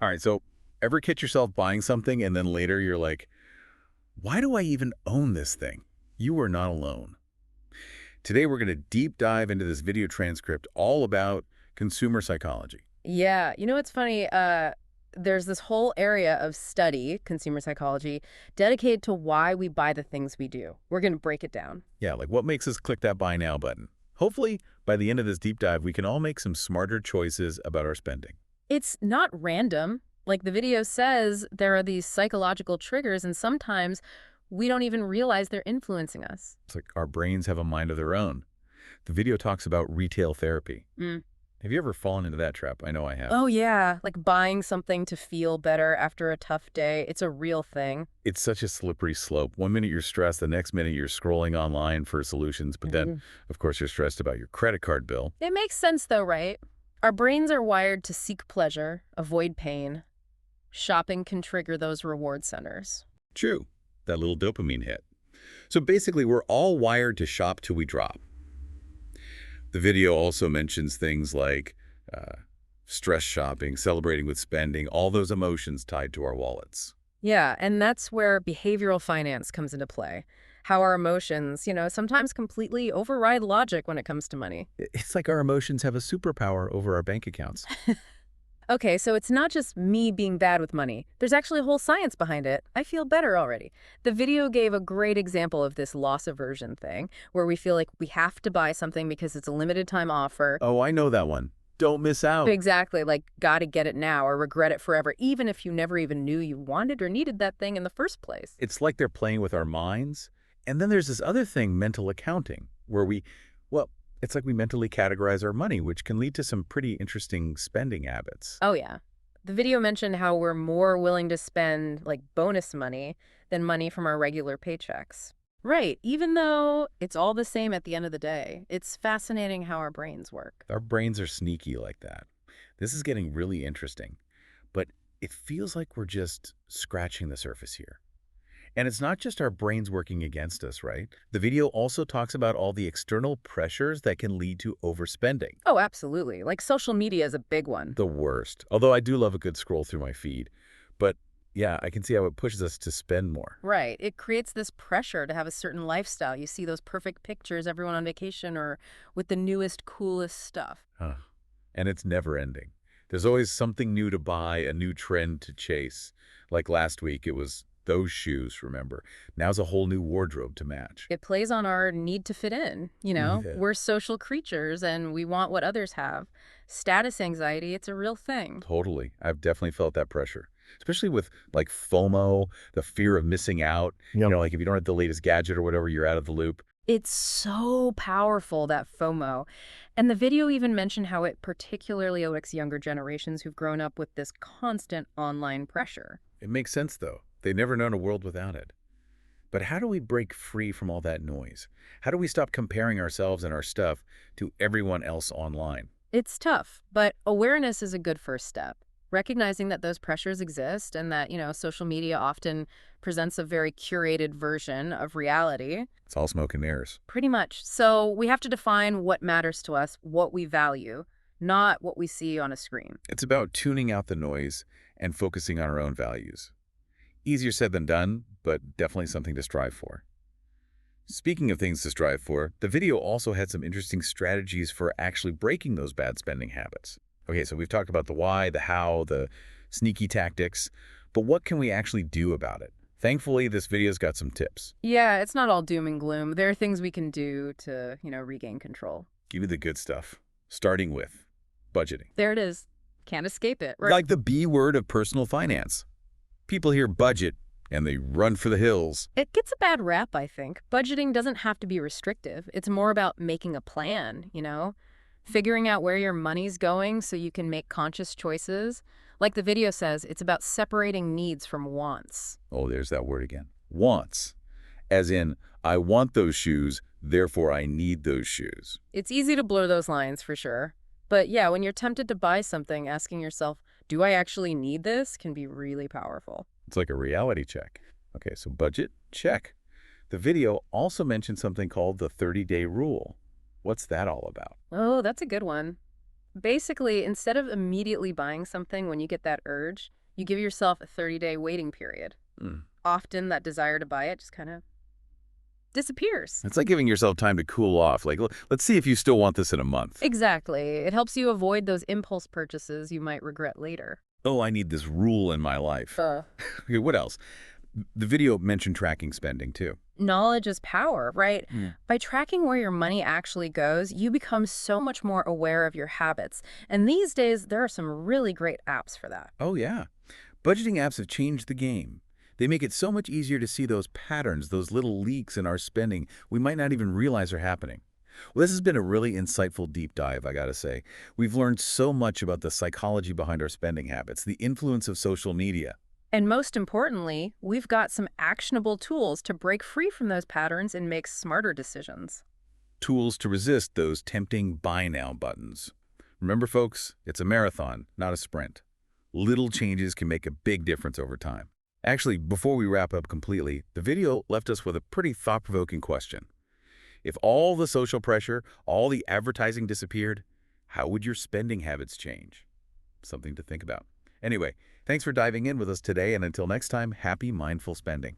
All right, so ever catch yourself buying something and then later you're like, why do I even own this thing? You are not alone. Today we're going to deep dive into this video transcript all about consumer psychology. Yeah, it's funny. There's this whole area of study, consumer psychology, dedicated to why we buy the things we do. We're going to break it down. Yeah, like what makes us click that buy now button? Hopefully, by the end of this deep dive, we can all make some smarter choices about our spending. It's not random. Like the video says, there are these psychological triggers, and sometimes we don't even realize they're influencing us. It's like our brains have a mind of their own. The video talks about retail therapy. Mm. Have you ever fallen into that trap? I know I have. Oh, yeah. Like buying something to feel better after a tough day. It's a real thing. It's such a slippery slope. One minute you're stressed, the next minute you're scrolling online for solutions, but then, Mhm. of course, you're stressed about your credit card bill. It makes sense, though, right? Our brains are wired to seek pleasure, avoid pain. Shopping can trigger those reward centers. True, that little dopamine hit. So basically, we're all wired to shop till we drop. The video also mentions things like uh, stress shopping, celebrating with spending, all those emotions tied to our wallets. Yeah, and that's where behavioral finance comes into play. How our emotions, sometimes completely override logic when it comes to money. It's like our emotions have a superpower over our bank accounts. Okay, so it's not just me being bad with money. There's actually a whole science behind it. I feel better already. The video gave a great example of this loss aversion thing, where we feel like we have to buy something because it's a limited time offer. Oh, I know that one. Don't miss out. Exactly, like gotta get it now or regret it forever, even if you never even knew you wanted or needed that thing in the first place. It's like they're playing with our minds. And then there's this other thing, mental accounting, where well, it's like we mentally categorize our money, which can lead to some pretty interesting spending habits. Oh, yeah. The video mentioned how we're more willing to spend like bonus money than money from our regular paychecks. Right, even though it's all the same at the end of the day. It's fascinating how our brains work. Our brains are sneaky like that. This is getting really interesting, but it feels like we're just scratching the surface here. And it's not just our brains working against us, right? The video also talks about all the external pressures that can lead to overspending. Oh, absolutely. Like social media is a big one. The worst. Although I do love a good scroll through my feed. But yeah, I can see how it pushes us to spend more. Right. It creates this pressure to have a certain lifestyle. You see those perfect pictures, everyone on vacation or with the newest, coolest stuff. Huh. And it's never ending. There's always something new to buy, a new trend to chase. Like last week, it was those shoes, remember? Now's a whole new wardrobe to match. It plays on our need to fit in. Yeah, We're social creatures and we want what others have. Status anxiety, it's a real thing. totally. I've definitely felt that pressure, especially with like FOMO, the fear of missing out. Yep. Like if you don't have the latest gadget or whatever, you're out of the loop. It's so powerful, that FOMO. And the video even mentioned how it particularly affects younger generations who've grown up with this constant online pressure. It makes sense, though. They've never known a world without it. But how do we break free from all that noise? How do we stop comparing ourselves and our stuff to everyone else online? It's tough, but awareness is a good first step. Recognizing that those pressures exist and that, social media often presents a very curated version of reality. It's all smoke and mirrors. Pretty much. So we have to define what matters to us, what we value, not what we see on a screen. It's about tuning out the noise and focusing on our own values. Easier said than done, but definitely something to strive for. Speaking of things to strive for, the video also had some interesting strategies for actually breaking those bad spending habits. Okay, so we've talked about the why, the how, the sneaky tactics, but what can we actually do about it? Thankfully, this video's got some tips. Yeah, it's not all doom and gloom. There are things we can do to, regain control. Give me the good stuff, starting with budgeting. There it is. Can't escape it. Right. Like the B word of personal finance. People hear budget and they run for the hills. It gets a bad rap, I think. Budgeting doesn't have to be restrictive. It's more about making a plan. Figuring out where your money's going so you can make conscious choices. Like the video says, it's about separating needs from wants. Oh, there's that word again. Wants. As in, I want those shoes, therefore I need those shoes. It's easy to blur those lines for sure. But yeah, when you're tempted to buy something, asking yourself, do I actually need this, can be really powerful. It's like a reality check. Okay, so budget, check. The video also mentioned something called the 30-day rule. What's that all about? Oh, that's a good one. Basically, instead of immediately buying something when you get that urge, you give yourself a 30-day waiting period. Hmm. Often that desire to buy it just kind of disappears. It's like giving yourself time to cool off. Like, let's see if you still want this in a month. Exactly. It helps you avoid those impulse purchases you might regret later. Oh, I need this rule in my life. Okay, what else? The video mentioned tracking spending, too. Knowledge is power, right? Hmm. By tracking where your money actually goes, you become so much more aware of your habits. And these days, there are some really great apps for that. Oh, yeah. Budgeting apps have changed the game. They make it so much easier to see those patterns, those little leaks in our spending we might not even realize are happening. Well, this has been a really insightful deep dive, I gotta say. We've learned so much about the psychology behind our spending habits, the influence of social media, And most importantly, we've got some actionable tools to break free from those patterns and make smarter decisions. tools to resist those tempting buy now buttons. Remember, folks, it's a marathon, not a sprint. Little changes can make a big difference over time. Actually, before we wrap up completely, the video left us with a pretty thought-provoking question. If all the social pressure, all the advertising disappeared, how would your spending habits change? Something to think about. Anyway, thanks for diving in with us today, and until next time, happy mindful spending.